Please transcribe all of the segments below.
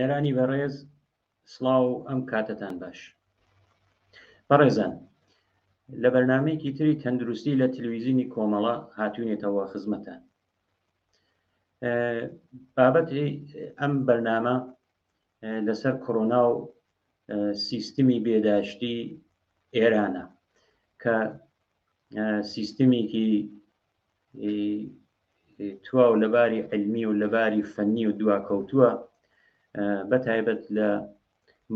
بینەرانی بەڕێز سڵاو ئەم کاتتان باش. بەڕێزان، لە بەرنامەیەکی تری تەندروستی لە تەلەڤیزیۆنی کۆمەڵە هاتوونێتەوە خزمەتان. بابەتی ئەم بەرنامە لەسەر کۆڕۆنا و سیستمی بێداشتی ئێرانە کە سیستمێکی تواو لەباری علمی و لەباری فەنی و دواکەوتووە، بەتایبەت لە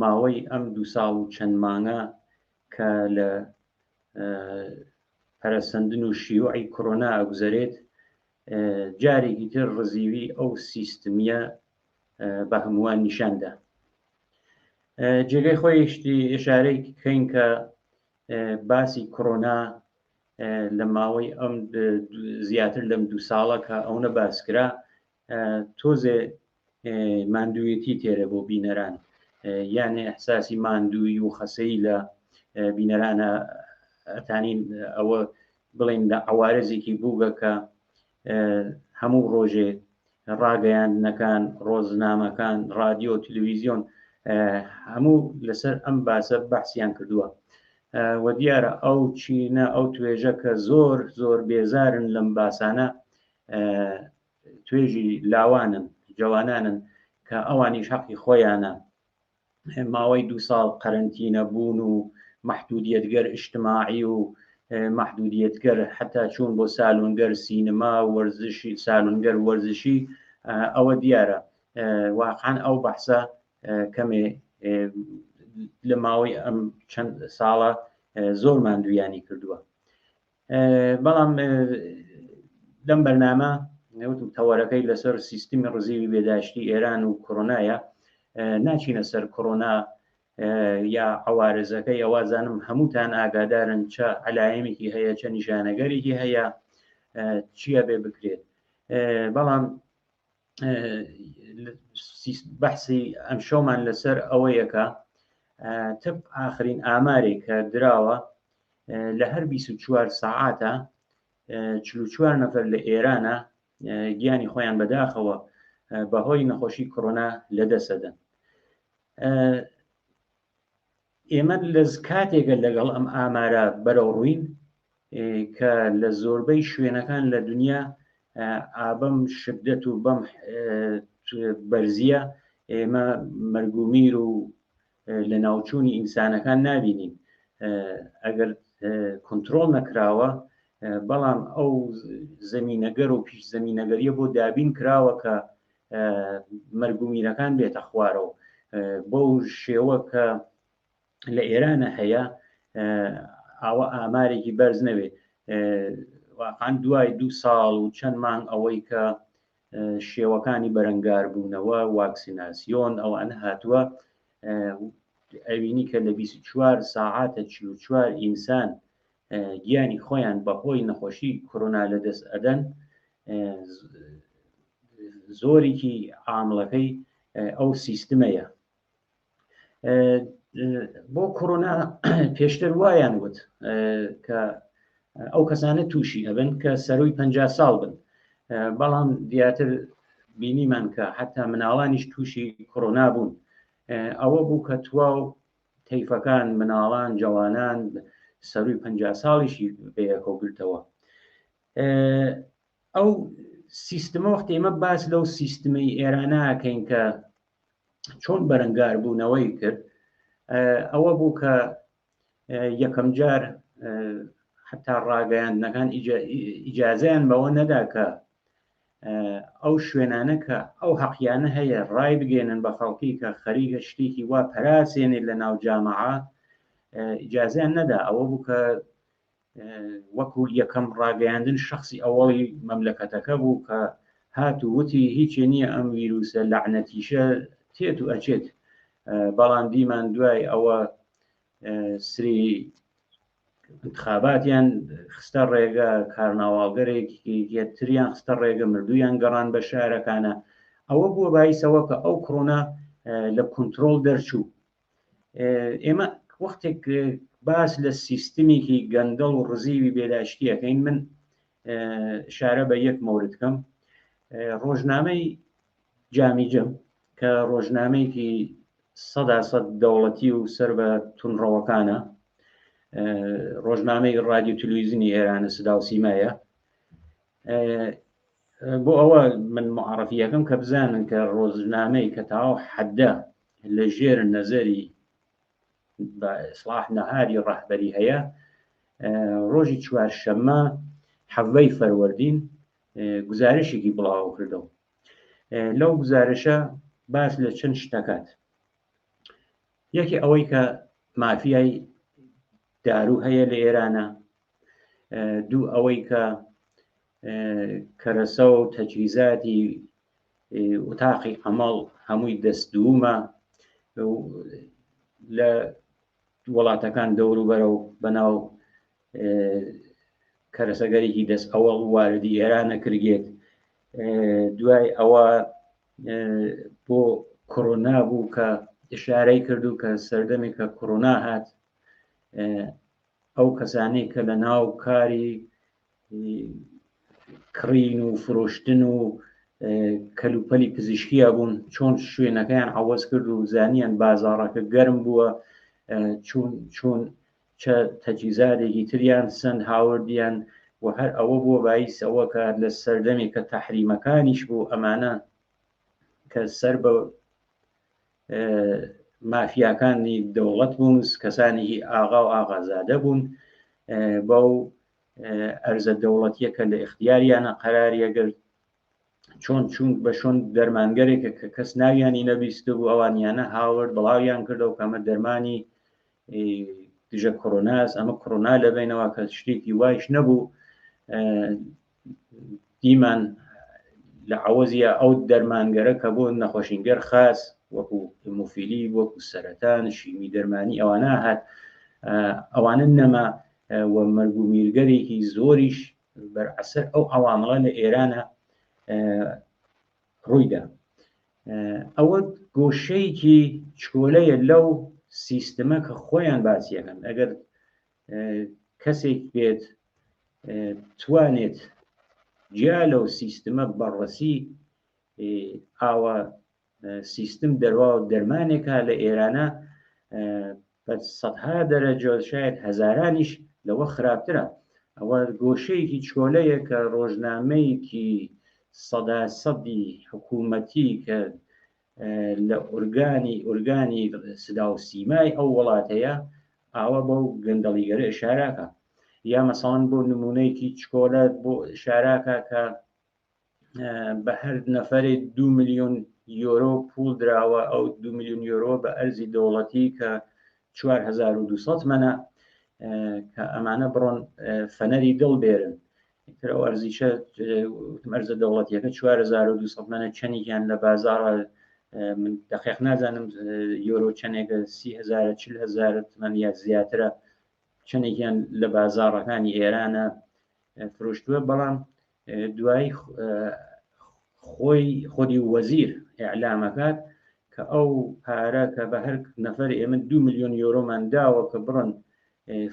ماوەی ئەم 2 ساڵ و چەند مانگە کە لە پەرەسەندن و شیوعی کۆڕۆنا ئەگوزارێت، جارێکی تر ڕزیوی ئەو سیستمیە بە هەمووان نیشاندا. جێگەی خۆیشتی ئێشارەی کەین کە باسی کۆڕۆنا لە ماوەی ئەم زیاتر لەم 2 ساڵە کە ئەوە باسکرا، تۆزێ ماندوویەتی تێرە بۆ بینەران، یانێ ئەحساسی ماندووی و خەسەی لە بینەرانە ئەتانین ئەوە بڵێن لە عوارزێکی بووگە کە هەموو ڕۆژێ ڕاگەیاندنەکان، ڕۆژنامەکان، رادیۆ، تەلەڤیزیۆن هەموو لەسەر ئەم باسە بەحسیان کردووە و دیارە ئەو چینە ئەو توێژە کە زۆر زۆر بێزارن لەم باسانە، توێژی لاوانن، جوانانن کە ئەوانیش حەقی خۆیانە ماوەی 2 ساڵ قەرنتینە بوون و محدودیتگەر اجتماعی و محدودیتگەر حتا چوون بۆ سالونگەر سینما وەرزشی سالونگەر وەرزشی، ئەوە دیارە واقعاً ئەو بەحسە کەمێ لە ماوەی ئەم چەند ساڵە زۆر ماندویانی کردووە. بەڵام لەم بەرنامە نەوتم تەوەرەکەی لەسەر سیستمی ڕزیوی بێداشتی ئێران و کۆڕۆنایە، ناچینە سەر کۆڕۆنا یا عوارزەکەی. ئەوازانم هەمووتان ئاگادارن چه علایمێکی هەیە، چه نیشانەگەرێکی هەیە، چییە بێ بکرێت. بەڵام بەحسی ئەم شەومان لەسەر ئەوەیەکە تب ئاخرین ئامارێک کە دراوە لە هەر 24 ساعاتە 44 نەفەر لە ئێرانە گیانی خۆیان بەداخەوە بەهۆی نەخۆشی کۆڕۆنا لەدەسەدەن. ئێمە لە کاتێکە لەگەڵ ئەم ئامارە بەرەو ڕووین کە لە زۆربەی شوێنەکان لە دنیا ئابەم شدەت و بەم بەرزیە ئێمە مەرگومیر و لە ناوچوونی ئینسانەکان نابینین ئەگەر کۆنتڕۆڵ نەکراوە. بەڵام ئەو زەمینەگەر و پیش زەمینەگەریە بۆ دابین کراوە کە مەرگومیرەکان بێتە خوارەوە بۆ شێوە کە لە ئێرانە هەیە. ئاوە ئامارێکی بەرز نەوێت، واقعاً دوای 2 ساڵ و چەند مانگ ئەوەی کە شێوەکانی بەرەنگار بوونەوە، واکسیناسیۆن ئەوانە هاتووە، ئەوینی کە لە 24 ساعاتە 44 ئینسان گیانی خۆیان بەهۆی نەخۆشی کۆڕۆنا لەدەست ئەدەن. زۆرێکی عامڵەکەی ئەو سیستمەیە. بۆ کۆڕۆنا پێشتر وایان وت کە ئەو کەسانە تووشی ئەبن کە سەرووی 50 ساڵ بن، بەڵام دیاتر بینیمان کە حتا مناڵانیش تووشی کۆڕۆنا بوون. ئەوە بوو کە تواو تەیفەکان، مناڵان، جوانان سەرووی 50 ساڵیشی بەیەکەوە گرتەوە. ئەو سیستمە وەختی ئێمە باس لەو سیستمەی ئێرانەکەین کە چۆن بەرەنگار بوونەوەی کرد، ئەوە بوو کە یەکەم جار حتا ڕاگەیاندنەکان ئیجازەیان بەوە نەدا کە ئەو شوێنانە کە ئەو حەقیانە هەیە ڕای بگێنن بە خەڵکی کە خەریکە شتێکی وا پەراسێنێت لە ناو جامەعە، ئیجازەیان نەدا. ئەوە بوو کە وەکو یەکەم ڕاگەیاندن شخصی ئەوەڵی مەملەکەتەکە بوو کە هات و وتی هیچی نییە ئەم ڤیرۆسە لەعنەتیشە تێت و ئەچێت. بەڵام دیمان دوای ئەوە سری انتخاباتیان خستە ڕێگە، کارناواڵگەرێکی تریان خستە ڕێگە، مردویان گەڕان بە شارەکانە. ئەوە بووە باعیسەوە کە ئەو کۆڕۆنا لە کۆنتڕۆڵ دەرچوو. ئێمە وەختێک باس لە سیستمێکی گەندەڵ و ڕزیوی بێداشتیەکەین، من شارە بە یەک مەورد کەم. ڕۆژنامەی جامیجەم کە ڕۆژنامەیەکی 100% دەوڵەتی و سەر بە تونڕەوەکانە، ڕۆژنامەی رادیۆ تلویزیۆنی ئێرانە سدا و سیمایە. بۆ ئەوە من معرفی یەکەم کە بزانن کە ڕۆژنامەی کە تاوا حەدە لە ژێر نەزەری بە ئیسلاح نەهاری ڕەهبەری هەیە، ڕۆژی چوارشەممە 7 فەروەردین گزارشێکی بڵاو کردەوە. لەو گزارشە باس لە چەند شتەکات. یەکی ئەوەی کە مافیای دارو هەیە لە ئێرانە، دوو ئەوەی کە کەرەسە و تەجهیزاتی وتاقی ئەمەڵ هەمووی دەستدوومە لە وڵاتەکان دەوروبەرە و بەناو کەرەسەگەرێکی دەست ئەوەڵ واردی ئێرانە کردێت. دوای ئەوە بۆ کۆرۆنا بوو کە ئشارەی کردو کە سەردەمی کە کۆرۆنا هات، ئەو کەسانەی کە لە ناو کاری کڕین و فرۆشتن و کەلوپەلی پزیشکیە بوون، چۆن شوێنەکەیان عەوەز کرد و زانیان بازاڕەکە گەرم بووە، چۆن چە تەجهیزاتێکی تریان سند هاوردیان و هەر ئەوە بۆ باعیس ئەوە کە لە سەردەمی کە تەحریمەکانیش بوو ئەمانە کە سەر بە مافیاکانی دەوڵەت بوون، کەسانی ئاغا و ئاغازادە بوون، بەو ئەرزە دەوڵەتیە کە لە اختیاریانە قەراریەگرت، چۆن بە شۆن دەرمانگەرێکە کە کەس ناویانی نەبیست بوو ئەوانیانە هاورد بڵاویان کردەوە کەمە دەرمانی دژە کۆرۆناس، ئەمە کۆرۆنا لەبینەوە کە شتێکی وایش نەبوو. دیمان لە عەوەزیە ئەو دەرمانگەرە کە بۆ نەخۆشینگەر خاص وەکو هیمۆفیلی، وەکو سەرەتان، شیمی دەرمانی ئەوانە هات، ئەوانە نەما و مەرگ و میرگەرێکی زۆریش بەرعەسەر ئەو عەوامڵە لە ئێرانە ڕوویدا. ئەوە گۆشەیەکی چکۆلەیە لەو سیستەمە کە خۆیان باسیەکەن. ئەگەر کەسێک بێت توانێت جیا لەو سیستەمە بەڕەسی ئاوە سیستم دەروا و دەرمانێکە لە ئێرانە بە سەدها دەرەجە شاید هەزارانیش لەوە خراپترە. ئەوە گۆشەیەکی چۆلەیە کە ڕۆژنامەیەکی 100% حکوومەتی کە لە ئورگانی سدا و سیمای ئەو وڵاتەیە ئاوە بەو گەندەڵیگەرە ئشاراکە. یا مەسەڵەن بۆ نمونەیەکی چکۆلە بۆ ئشاراکە کە بە هەر نەفەرێک 2 ملیۆن یۆرۆ پول دراوە، ئەو 2 ملیۆن یۆرۆ بە ئەرزی دەوڵەتی کە 4200 مەنە، کە ئەمانە بڕۆن فەنەری دڵ بێرن. ئەو ئەرزیشە ئەرزە دەوڵەتیەکە 4200 مەنە، چەندێکیان لە بازاڕە من دەقیق نازانم یۆرۆ چەندێکە 30,000 40,000 تمەن یا زیاترە، چەندێکیان لە بازاڕەکانی ئێرانە فرۆشتووە. بەڵام دوایی خۆی وەزیر ئیعلامەکات کە ئەو پارە کە بە هەر نەفەر ئێمە 2 ملیۆن یۆرۆمان داوە کە بڕن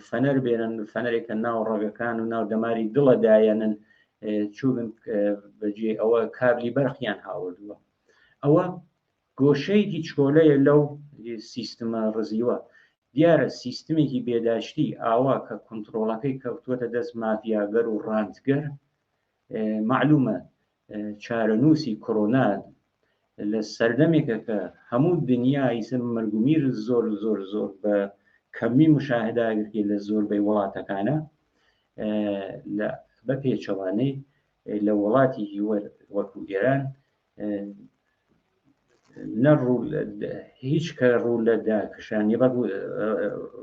فەنەر بێنن، فەنەرێکە ناو ڕێگەکان و ناو دەماری دڵە دایەنن، چوبن بەجێ ئەوە کابلی بەرخیان هاوردووە. ئەوە گۆشەیەکی چکۆلەیە لەو سیستمە ڕزیوە. دیارە سیستمێکی بێداشتی ئاوا کە کۆنتڕۆڵەکەی کەوتووەتە دەست مافیاگەر و ڕاندگەر. معلومە چارەنووسی کۆرۆنا لە سەردەمێکە کە هەموو دنیای سم مەرگومیر زۆر زۆر زۆر بە کەمی مشاهداگرێت لە زۆربەی وڵاتەکانە، بە پێچەوانەی لە وڵاتی وەکو ئێران نەڕوو هیچ کە ڕوو لە داکشانی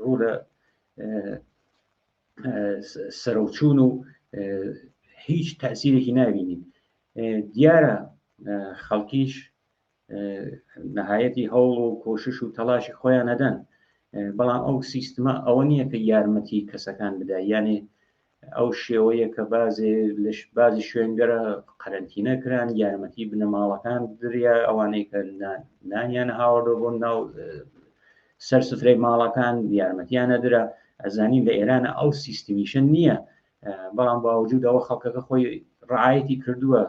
ڕوو لە سەرۆچوون و هیچ تەسیرێکی نابینین. دیارە خەڵکیش نەهایەتی هەوڵ و کۆشش و تەلاشی خۆیان نەدەن، بەڵام ئەو سیستمە ئەوە نییە کە یارمەتی کەسەکان بدا. یانێ ئەو شێوەیە کە بازی شوێنگەرە قەرەنتینە کران، یارمەتی بنەماڵەکان دریا، ئەوانەی کە نانیان هاوڕۆ بۆ ناو سەرسفرەی ماڵەکان یارمەتیانە درا. ئەزانین لە ئێرانە ئەو سیستمیشن نییە، بەڵام باوجود ئەوە خەڵکەکە خۆی ڕعایەتی کردووە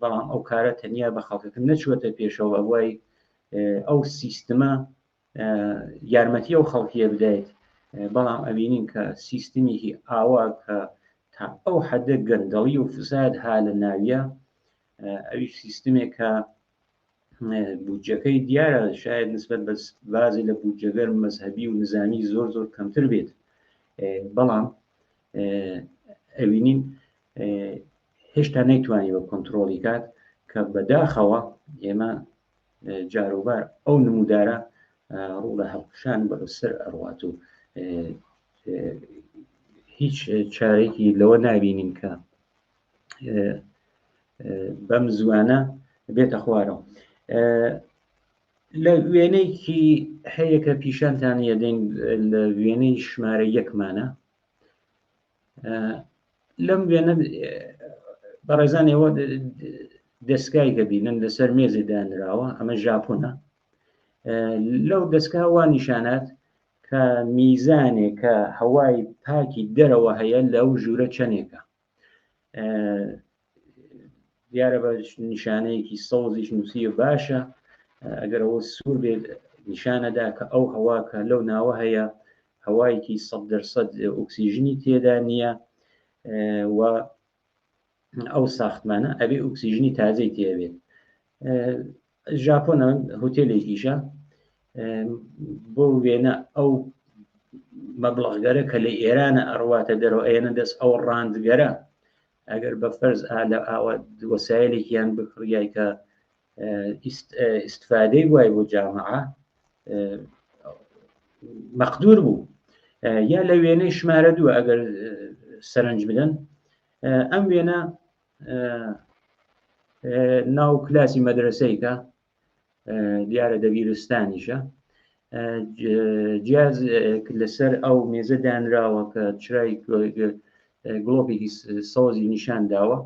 بەڵام ئەو کارە تەنیا بە خەڵکەکە نەچوەتە پێشەوە وای ئەو سیستمە یارمەتی ئەو خەڵکیە بدایێت، بەڵام ئەبینین کە سیستمیکی ئاوا کە تا ئەو حەدە گەندەڵی و فساد ها لە ناویە، ئەویش سیستمێکە بودجەکەی دیارە شاید نسبەت بە بازی لە بودجەگەر مەزهبی و نظامی زۆر زۆر کەمتر بێت، بەڵام ئەبینین هێشتا نەیتوانی بە کۆنتترۆلی کات کە بەداخەوە ئێمە جاروبار ئەو نمودارە ڕوو لە هەڵکشان بەسەر ئەڕوات و هیچ چارێکی لەوە نابینین کە بەم زوانە بێتە خوارەوە. لە وێنەیەکی هەیە کە پیشانتان یەدەین لە وێنەی ژمارە یەکمانە، لەم وێنە بەڕێزان ئێوە دەستگای کە بینن لەسەر مێزی دانراوە، ئەمە ژاپۆنە. لەو دەستگا وا نیشانات کە میزانێک کە هەوای پاکی دەرەوە هەیە لەو ژوورە چەندێکە، دیارە بە نیشانەیەکی سەوزیش نووسیە باشە، ئەگەر ئەوە سوور بێت نیشانەدا کە ئەو هەوا کە لەو ناوە هەیە هەوایەکی 100% ئۆکسیژنی تێدا نییە و ئەو ساختمانە ئەبێ ئۆکسیژنی تازەی تێبێت. ژاپۆنە هۆتێلێکیشە بۆ وێنە ئەو مەبلەغگەرە کە لە ئێرانە ئەڕواتە دەرەوە ئێنە دەست ئەو ڕاندگەرە ئەگەر بە فەرز لە ئاوە وەسایلێکیان بکڕیای کە ئیستفادەی وای بۆ جامعە مەقدور بوو یا لە وێنەی ژمارە دووە ئەگەر سەرنج بدەن، ئەم وێنە ناو کلاسی مەدرسەیکە دیارە دەبیرستانیشە، جیاز لەسەر ئەو مێزە دانراوە کە چرای گڵۆپێکی سەوزی نیشان داوە،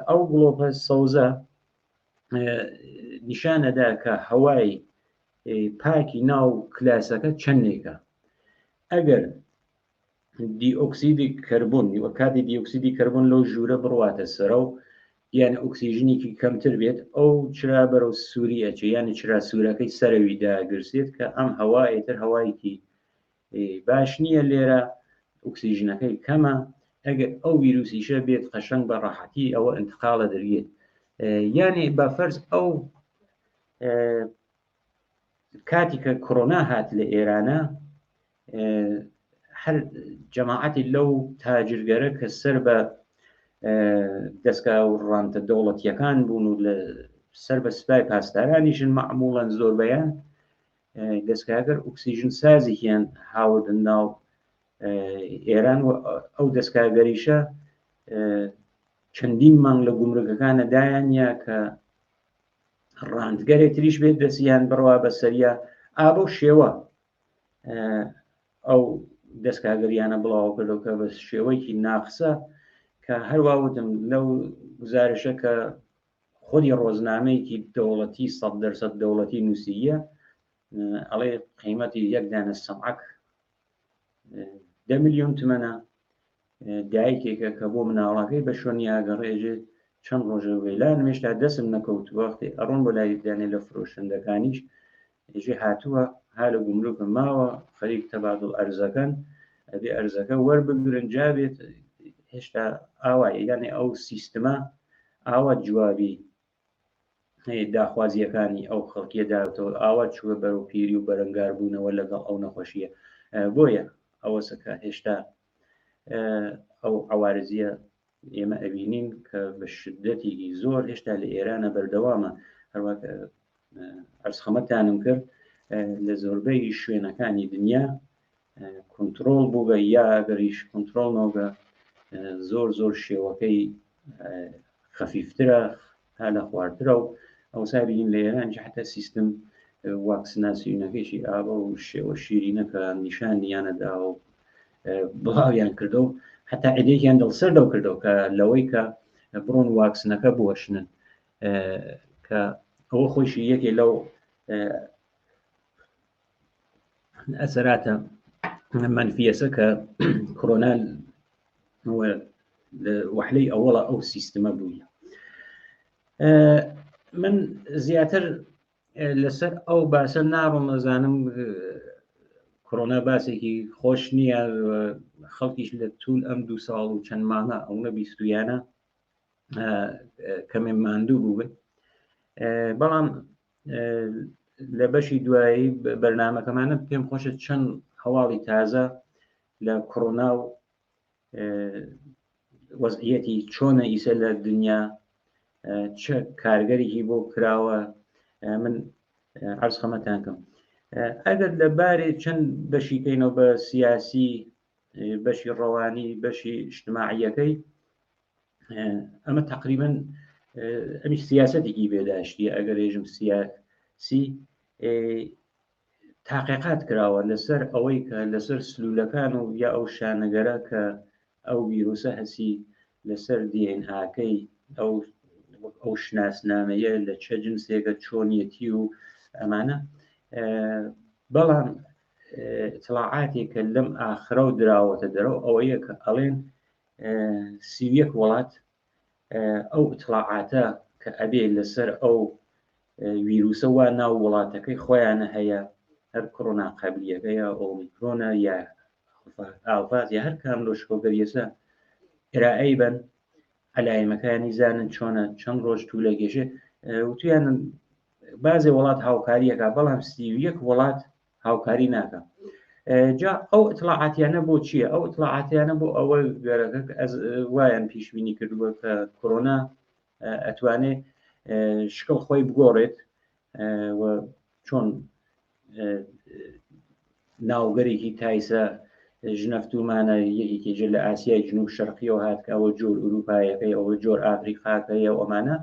ئەو گڵۆپە سەوزە نیشانەدا کە هەوای پاکی ناو کلاسەکە چەندێکە. ئەگەر دیۆکسیدی کەربۆن وە کاتی دیۆکسیدی کەربۆن لەو ژوورە بڕواتە سەرە و یان ئۆکسیژنێکی کەمتر بێت، ئەو چرا بەرەو سووری ئەچێ، یانی چرا سوورەکەی سەرەوی داگرسێت کە ئەم هەوایەتر هەوایەکی باش نییە، لێرە ئۆکسیژنەکەی کەمە، ئەگەر ئەو ڤیرۆسیشە بێت قەشەنگ بە ڕاحەتی ئەوە ئینتقالە دەرگێت. یانی بە فەرز ئەو کاتی کە کۆڕۆنا هات لە ئێرانە، هەر جەماعەتی لەو تاجرگەرە کە سەر بە دەستگا و ڕانتە دەوڵەتیەکان بوون و لە سەر بە سوپای پاسدارانیشن مەعموڵەن زۆربەیان دەستگاگەر ئۆکسیژن سازێکیان هاوردن ناو ئێران و ئەو دەستگاگەریشە چەندین مانگ لە گومرگەکانە دایانە کە ڕاندگەرێک تریش بێت دەستیان بڕوا بەسەریە ئابۆ شێوە ئەو دەستگاگەریانە بڵاو کردەوە بە شێوەیەکی ناقسە کە هەروەوتم لەو گزارشە کە خۆی ڕۆژنامەیەکی دەوڵەتی 100% دەوڵەتی نووسیە ئەڵێ قیمەتی یەک دانە سەمعەک 10 ملیۆن تمەنە، دایکێکە کە بۆ مناڵەکەی بە شوێنیاگە ڕێژێت چەند ڕۆژە وێلان مێشتا دەسم نەکەوت وەختی ئەڕۆن بۆ لای دانێ لە فرۆشندەکانیش ێژێ هاتووە ها لە گومرگە ماوە خەریک تەبادڵ ئەرزەکەن ئەبێ ئەرزەکە وەربگرن جابێت هێشتا ئاوایە، یانێ ئەو سیستمە ئاوا جوابی داخوازیەکانی ئەو خەڵکیە داوتەوە ئاوا چووە بەرەو پیری و بەرەنگار بوونەوە لەگەڵ ئەو نەخۆشیە، بۆیە ئەوەسەکە هێشتا ئەو عوارزیە ئێمە ئەبینین کە بە شدەتێکی زۆر هێشتا لە ئێرانە بەردەوامە. هەروەکە ئەرزخەمەتانم کرد لە زۆربەی شوێنەکانی دنیا کۆنتترۆل بوو بە یا گەریش کۆنتترۆل نۆگە زۆر زۆر شێوەکەی خەفیفترە ها لە خواردرە و ئەو سابین لە ئێران حتا سیستم واکسناسیونەکەیشی ئابە و شێوە شیرینەکە نیشانیانەدا و بڵاویان کردو و حتا عیدێکیان دڵسەر دەو کردو کە لەوەی کە بڕۆن واکسنەکە بوەشنن، کە ئەوە خۆشی یەکێ لەو ئەسەراتە منفیەسە کە کۆرۆنا وەحلەی ئەوڵە ئەو سیستمە بووە. من زیاتر لەسەر ئەو باسە ناڕۆم نەزانم کۆرۆنا باسێکی خۆش نییە خەڵکیش لە توول ئەم 2 ساڵ و چەند مانگە ئەوە بیستویانە کەمێ ماندوو بوون بەڵام لە بەشی دوایی بەرنامەکەمانە پێم خۆشە چەند هەواڵی تازە لە کۆرۆنا و وەزعیەتی چۆنە ئیسە لە دنیا چه کارگەرێکی بۆ کراوە من عەرز خەمەتان کەم ئەگەر لەبارێ چەند بەشیکەینەوە بە سیاسی بەشی ڕەوانی بەشی اجتماعیەکەی ئەمە تقریبا ئەمیش سیاسەتێکی بێداشتی ئەگەر ێژم سیاسی تاقیقات کراوە لەسەر ئەوەی کە لەسەر سلوولەکان و یا ئەو شانەگەرە کە ئەو ڤیرۆسە هەسی لەسەر DNA-کەی ئەو شناسنامەیە لە چه جنسێکە چۆنیەتی و ئەمانە بەڵام اطلاعاتێکە لەم ئاخرە و دراوەتە دەرەوە ئەوەیە کە ئەڵێن 31 وڵات ئەو اطلاعاتە کە ئەبێ لەسەر ئەو ڤیرۆسە وا ناو وڵاتەکەی خۆیانە هەیە هەر کۆرۆنا قەبلیەکە یا ئۆمیکرۆنە یا ئاڵفاز یا هەر کام لە شکۆگەریەسە ئێرائەی بن علایمەکانی زانن چۆنە چەند ڕۆژ توولە گەشێ وتیانن بازێ وڵات هاوکاریەکە بەڵام 31 وڵات هاوکاری ناکە جا ئەو اطلاعاتیانە بۆ چییە؟ ئەو اطلاعاتیانە بۆ ئەوە گەرەکە وایان پیشبینی کردووە کە کۆرۆنا ئەتوانێت شکڵ خۆی بگۆڕێت چۆن ناوگەرێکی تایسە ژنەفتومانە یەکێکی لە ئاسیای جنوب شەرقیەوە هات کە ئەوە جۆر ئوروپایەکەی ئەوە جۆر ئافریقاکەیە ئەمانە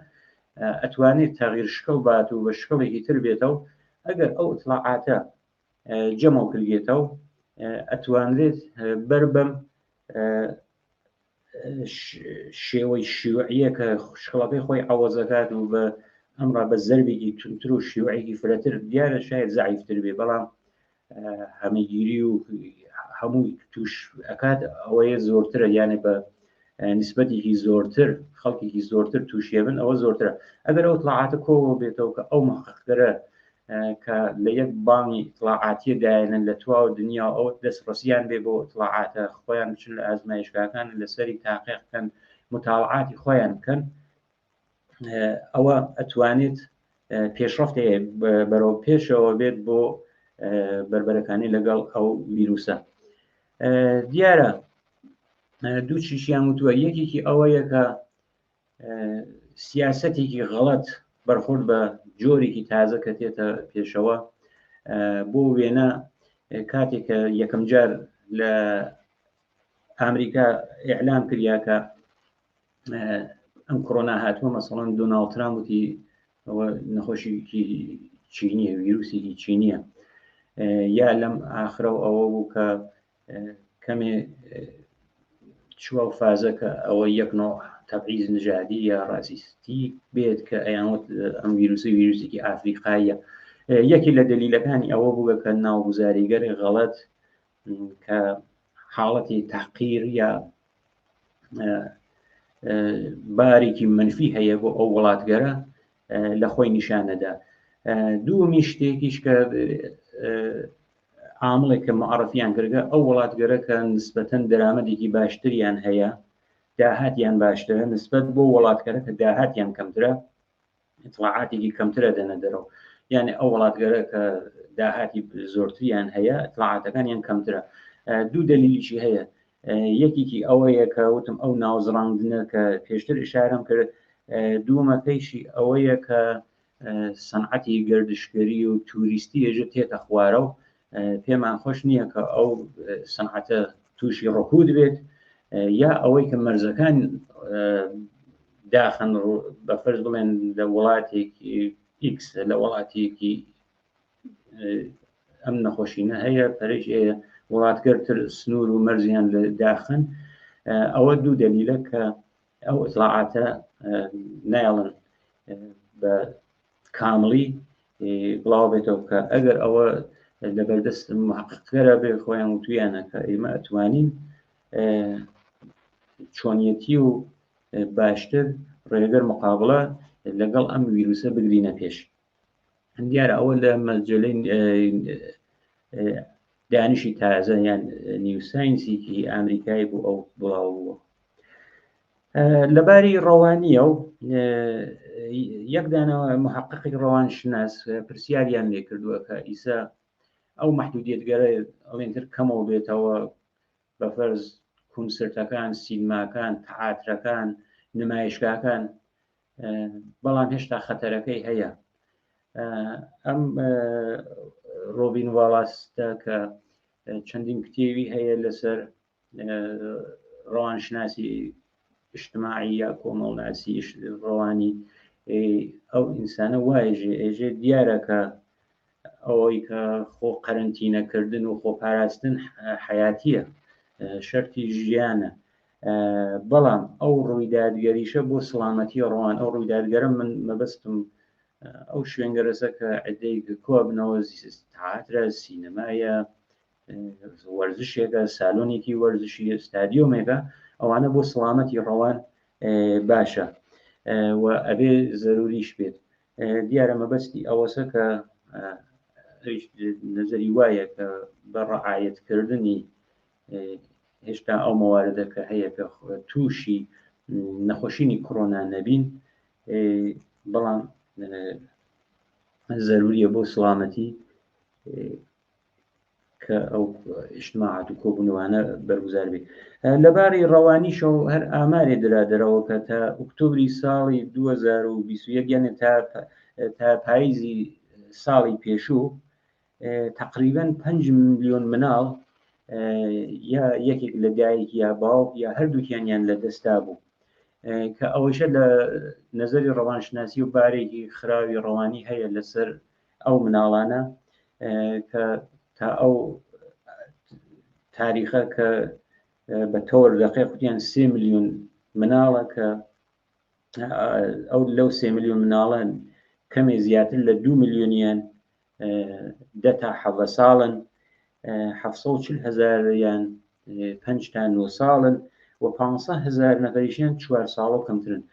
ئەتوانێت تەغیر شکڵ بات و بە شکڵێکی تر بێتەوە ئەگەر ئەو اطلاعاتە جەمع کردێتەوە ئەتوانرێت بەر بەم شێوەی شیوعیە کە شکڵەکەی خۆی عەوەزەکات و بە ئەمڕا بە زەربێکی تونتر و شیوعێکی فرەتر دیارە شاید زەعیفتر بێ بەڵام هەمەگیری و هەمووی توش ئەکات ئەوەیە زۆرترە یانێ بە نسبەتێکی زۆرتر خەڵکێکی زۆرتر تووشێبن ئەوە زۆرترە ئەگەر ئەو اطلاعاتە کۆوە بێتەوە کە ئەو محققەرە کە لە یەک بانگی اطلاعاتیەدایەنن لە تواو دنیا ئەو دەستڕەسیان بێ بۆ اطلاعاتە خۆیان بچن لە ئازمایشگاکان لەسەری تاقیقکەن متاڵعاتی خۆیان بکەن ئەوە ئەتوانێت پێشرەفت بەرەو پێشەوە بێت بۆ بربەرەکانی لەگەڵ ئەو ڤیرۆسە دیارە دوو چیشیان وتووە یەکێکی ئەوەیە کە سیاسەتێکی غەڵەت بەرخورد بە جۆرێکی تازە کە تێتە پێشەوە بۆ وێنە کاتێک کە یەکەم جار لە ئامریکا ئیعلام کریا کە ئەم کۆرۆنا هاتووە مەسەڵەن دۆناڵد ترامپ وتی ئەوە نەخۆشیی چینیە ڤیرۆسێکی چینیە یا لەم ئاخرە و ئەوە بوو کە کەمێ چوە و فازە کە ئەوە یەکنەوە تەبعیز نژادی یا ڕازیستی بێت کە ئەیانوت ئەم ڤیرۆسێکی ئافریقاییە یەکی لە دلیلەکانی ئەوە بووە کە ناوگوزاریگەری غەڵەت کە حاڵەتی تەحقیر یا بارێکی منفی هەیە بۆ ئەو وڵاتگەرە لە خۆی نیشانەدا دووەمی شتێکیش کە عامڵێک کە معرفیان کردگە ئەو وڵاتگەرە کە نسبەتەن دەرامەدێکی باشتریان هەیە داهاتیان باشترە نسبەت بۆ وڵاتگەرە کە داهاتیان کەمترە اطلاعاتێکی کەمترە دەنە دەرەوە یعنی ئەو وڵاتگەرە کە داهاتی زۆرتریان هەیە اطلاعاتەکانیان کەمترە دوو دلیلیشی هەیە یەکێکی ئەوەیە کە وتم ئەو ناوزڕاندنە کە پێشتر ئشارەم کرد دووەمەکەیشی ئەوەیە کە سەنعەتی گەردشگەری و توریستی ێژە تێتە خوارە و پێمان خۆش نییە کە ئەو سەنعەتە تووشی ڕکود بێت یا ئەوەی کە مەرزەکان داخن بە فەرز بڵێن لە وڵاتێکی X لە وڵاتێکی ئەم نەخۆشینە هەیە پەرێش وڵاتگەرتر سنوور و مەرزیان لە داخن ئەوە دوو دلیلە کە ئەو اطلاعاتە نایڵن بە کامڵی بڵاو بێتەوە کە ئەگەر ئەوە لەبەردەست محققەرە بێ خۆیان وتویانە کە ئێمە ئەتوانین چۆنیەتی و باشتر ڕێگەر مقابلە لەگەڵ ئەم ویرروسە بگرینە پێش. دیارە ئەوە لە مەجلەی دانیشی تازە یان نیوساینسێکی ئامریکایی بوو ئەو بڵاو بووە. لەباری ڕەوانیە و یەکدانەوە محققی ڕەوانشناس پرسیاریان لێ کردووە کە ئیسا ئەو محدودیتگەرە ئەڵێنتر کەمەوە بێتەوە بە فەرز کونسرتەکان، سینماکان، تەعاترەکان، نمایشگاکان، بەڵام هێشتا خەتەرەکەی هەیە. ئەم ڕۆبین واڵاستە کە چەندین کتێوی هەیە لەسەر ڕەوانشناسی اجتماعی یا کۆمەڵناسی ڕەوانی، ئەو ئینسانە وایژێ ئێژێ دیارە کە ئەوەی کە خۆ قەرنتینەکردن و خۆپاراستن حیاتیە، شەرتی ژیانە. بەڵام ئەو ڕوویدادگەریشە بۆ سڵامەتی ڕەوان، ئەو ڕوویدادگەرە من مەبەستم ئەو شوێنگەرەسە کە عدەی کۆ بنەوە تەعاترە، سینەمایە، وەرزشێکە، سالۆنێکی وەرزشی، ستادیۆمێکە، ئەوانە بۆ سڵامەتی ڕەوان باشە و ئەبێ زەروریش بێت. دیارە مەبەستی ئەوەسە کە نەزەری وایە کە بە ڕەعایەتکردنی هێشتا ئەو مەواردە کە هەیە کە تووشی نەخۆشینی کۆڕۆنا نەبین، بەڵام زەروریە بۆ سڵامەتی کە ئەو اجتماعات و کۆبوونەوانە بەرگوزار بێت. لەباری ڕەوانیشە هەر ئامارێ درادرەوە کە تا ئۆکتۆبری ساڵی 2021 یانێ تا پاییزی ساڵی پێشوو تقریباً 5 ملیۆن مناڵ یا یەکێک لە دایک یا باوک یا هەردووکیانیان لە دەستا بوو، کە ئەوەشە لە نەزەری ڕەوانشناسی و بارێکی خراوی ڕەوانی هەیە لەسەر ئەو مناڵانە کە تا ئەو تاریخە کە بە تۆر دەقیق وتیان 3 ملیۆن مناڵە کە ئەو لەو 3 ملیۆن مناڵان کەمێ زیاتر لە 2 ملیۆنیان 10 تا 17 ساڵن، 740,000 یان 5 تا 9 ساڵن و 500,000 نەفەریشیان 4 ساڵ و کەمترن.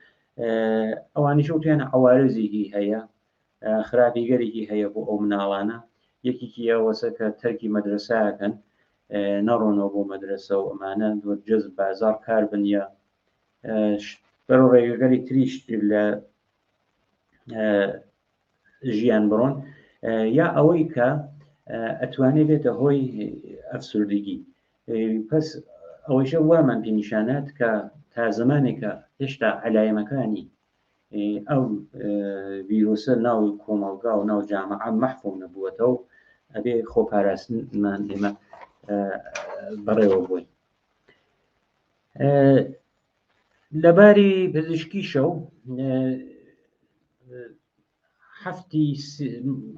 ئەوانیش وتیانە عوارزێکی هەیە، خراپیگەرێکی هەیە بۆ ئەو مناڵانە. یەکێکی ئەوەسە کە تەرکی مەدرسەکەن، نەڕۆنەوە بۆ مەدرسە و ئەمانە جەز بازار کار بن یا بەرەو ڕێگەگەری تریش لە ژیان بڕۆن، یا ئەوەی کە ئەتوانێت بێتە هۆی ئەفسوردگی. پس ئەوەیشە وامان پێ نیشانات کە تا زمانێکە هێشتا عەلایەمەکانی ئەو ڤیرۆسە ناو کۆمەڵگا و ناو جامعە مەحفوم نەبووەتەوە، ئەبێ خۆپاراستنمان ئێمە بەڕێوە بووین. لەباری پزیشکیشە و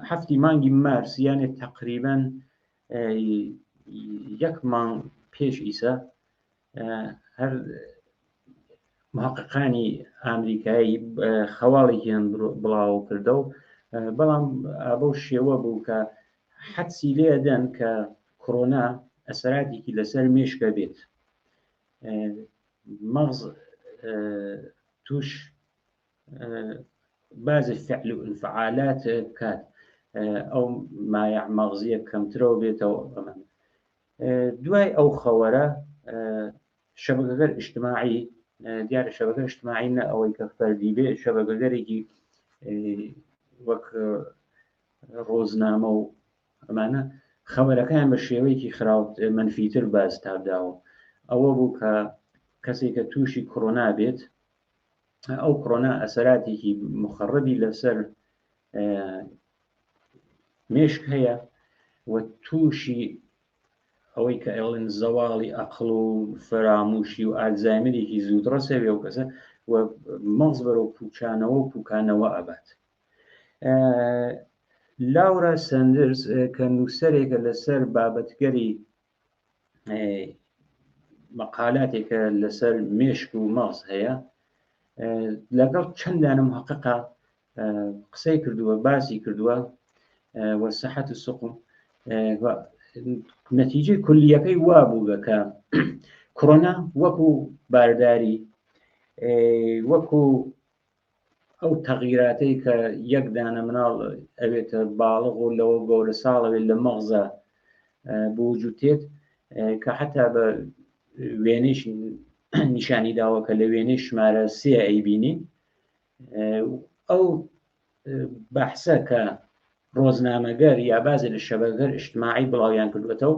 هەفتی مانگی مارس یانێ تقریباً 1 مانگ پێش ئیسا هەر محققانی ئامریکایی خەواڵێکیان بڵاو کردە و بەڵام ئابە شێوە بوو کە حەدسی لێدەن کە کۆڕۆنا ئەسەراتێکی لەسەر مێشکە بێت، مەغز توش بعضی فعل و انفعالات بکات، ئەو مایع مەغزیە کەمترەوە بێتەوە. دوای ئەو خەوەرە شەبکەگەر اجتماعی، دیارە شەبکە اجتماعی نە ئەوەی کە فەردی بێ، شەبکەگەرێکی وەک ڕۆزنامە و ئەمانە خەوەرەکان بە شێوەیەکی خراوت منفیتر باز تاداوە. ئەوە بوو کە کەسێک کە تووشی کۆڕۆنا بێت، ئەو کۆڕۆنا ئەسەراتێکی مخەڕەبی لەسەر مێشک هەیە و تووشی ئەوەی کە ئێڵن زەواڵی ئەقڵ و فەراموشی و ئالزایمەرێکی زوودڕەسە بێ و کەسە و مەغز بەرەو پوچانەوە و پوکانەوە ئەبات. لاورا سەندرز کە نووسەرێکە لەسەر بابەتگەری مەقالاتێکە لەسەر مێشک و مەغز هەیە، لەگەڵ چەندانە محققە قسەی کردووە، باسی کردووە وەسەحەت السقم. نەتیجەی کولیەکەی وا بوو کە کۆڕۆنا وەکو بارداری، وەکو ئەو تەغیراتەی کە یەکدانە مناڵ ئەوێتە باڵغ و لەوە گەورە ساڵەوێت لە مەغزە بوجود تێت کە حتا بە وێنەش نیشانی داوە کە لە وێنەی ژمارە سێ ئەیبینی ئەو بەحسە کە ڕۆزنامەگەر یا بازی لە شەبەگەر ئیجتماعی بڵاویان کردوێتەوە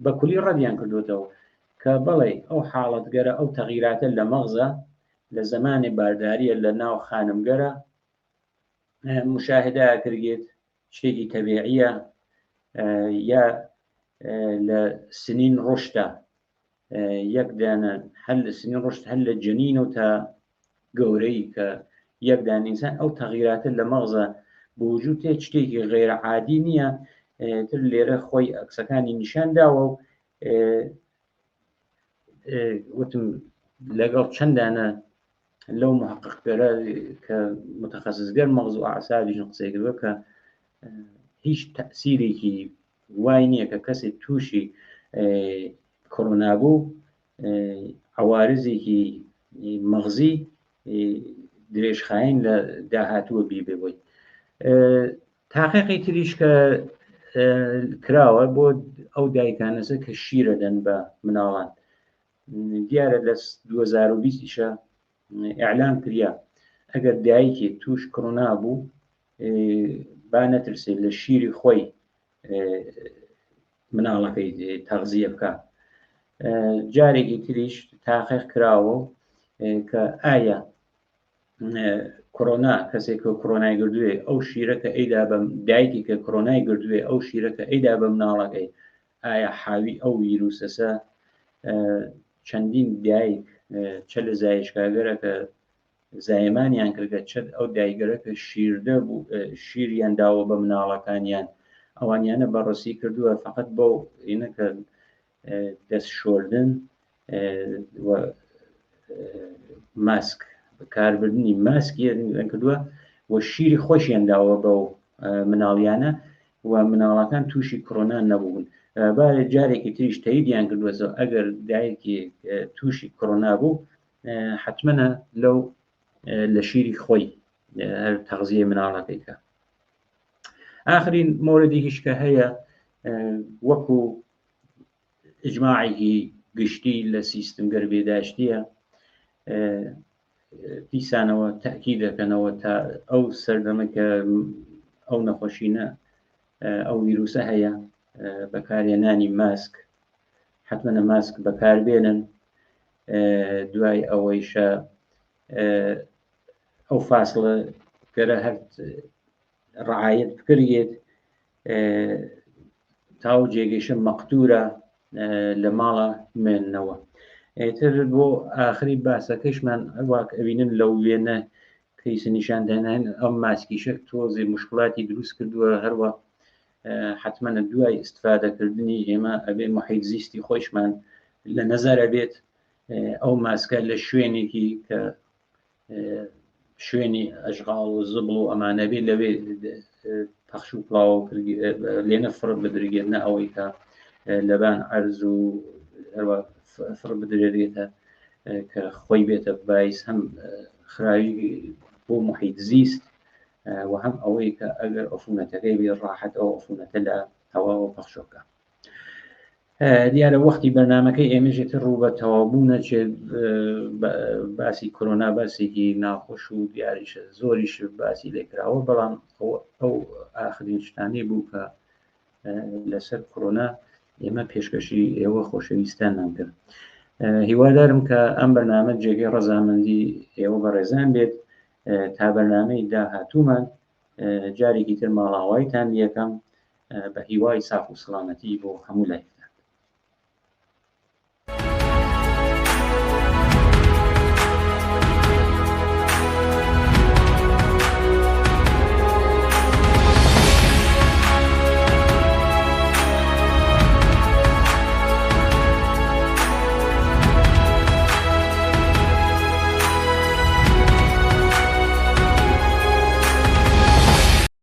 بە کولی ڕەدیان کردوێتەوە کە بەڵێ ئەو حاڵەتگەرە ئەو تەغیراتە لە مەغزە لە زمانی بارداریە لە ناو خانمگەرە مشاهدە کردێت شتێکی تەبیعیە یا لە سنین ڕشتە یەکدانە هەر لە سنین ڕشت هەر لە جنین و تا گەورەی کە یەکدان ئینسان ئەو تەغیراتە لە مەغزە بوجود تێ شتێکی غێرەعادی نییە تر لێرە خۆی ئەکسەکانی نیشان داوە و وتم لەگەڵ چەندانە لەو محققگەرە کە متخصصگەر مەغز و ئاعسابیشن قسەی کردووە کە هیچ تەسیرێکی وای نییە کە کەسێک تووشی کۆڕۆنا بوو عوارزێکی مەغزی درێژخاین لە داهاتووە بیبێ بۆی تاقیقی تریش کە کراوە بۆ ئەو دایکانەسە کە شیرە دەن بە مناڵان دیارە لە 2020یشە ئیعلان کریا ئەگەر دایکی توش کۆڕۆنا بوو با نەترسێت لە شیری خۆی مناڵەکەی تەغزیە بکە جارێکی تریش تاقیق کراوە کە ئایا کۆڕۆنا کەسێک کە کۆڕۆنای گردووێ ئەو شیرەکە ئەیدا بە دایکی کە کۆڕۆنای گردووێ ئەو شیرەکە ئەیدا بە مناڵەکەی ئایا حاوی ئەو ویرروسەسە چەندین دایک چە لە زایشکاگەرە کە زایمانیان کردگە چەند ئەو دایگەرە کە شیردە بوو شیریان داوە بە مناڵەکانیان ئەوانیانە بەڕسی کردووە فقط بۆ ئینەکە دەست شۆردن ماسک بەکاربردنی ماسکی کردووە و شیری خۆشیان داوە بە مناڵیانە و مناڵەکان تووشی کۆڕۆنا نەبوون بارێ جارێکی تریش تەییدیان کردووە ئەگەر دایکی تووشی کۆڕۆنا بوو حتممە لەو لە شیری خۆی هەر تەغزیە مناڵەکەیکە ئاخرین مۆردێکیش کە هەیە وەکو ئیجماعێکی گشتی لە سیستمگەر بێداشتیە دیسانەوە تاکی دەکەنەوە تا ئەو سەردەمە کە ئەو نەخۆشینە ئەو ویرروسە هەیە بەکارهێنانی ماسک حتممە ماسک بەکاربێنن دوای ئەوەیشە ئەو فاصلە گەرە هەر ڕعایەت بکرێت تاو جێگەیشە مەقدورە لە ماڵە مێننەوە تر بۆ ئاخری باسەکەشمان واک ئەبینن لەو وێنە کەیسە نیشاندانان ئەم ماسکیشە تۆزی مشکلاتی دروست کردووە هەروە حتممە دوای ئیستفادەکردنی ئێمە ئەبێ محیط زیستی خۆشمان لە نەزارە بێت ئەو ماسکە لە شوێنێکی کە شوێنی ئەژغاڵ و زبڵ و ئەمانە بێت لەوێ پەخش و پڵاو لێنە فڕ بدرگێنە ئەوەی کە لەبان عەرز و فڕ بدرێتە کە خۆی بێتە باعث هەم خراوی بۆ محیط زیست و هەم ئەوەی کە ئەگەر عفونەتەکەی بێ ڕاحەت ئەو عفونەتە لە هەواوە پەخشۆکە دیارە وەختی بەرنامەکەی ئێمەژێتر ڕوو بە تەوابوو نەچێت باسی کۆڕۆنا باسێکی ناخۆش و دیاریشە زۆریش باسی لێکراوە بەڵام ئەو ئاخرین شتانەی بوو کە لەسەر کۆڕۆنا ئێمە پێشکەشی ئێوە خۆشەویستانمان کرد هیوادارم کە ئەم بەرنامە جێگەی ڕەزامەندی ئێوە بەڕێزان بێت تا بەرنامەی داهاتوومان جارێکی تر ماڵاوایتان یەکەم بە هیوای ساف و سڵامەتی بۆ هەموو لایتان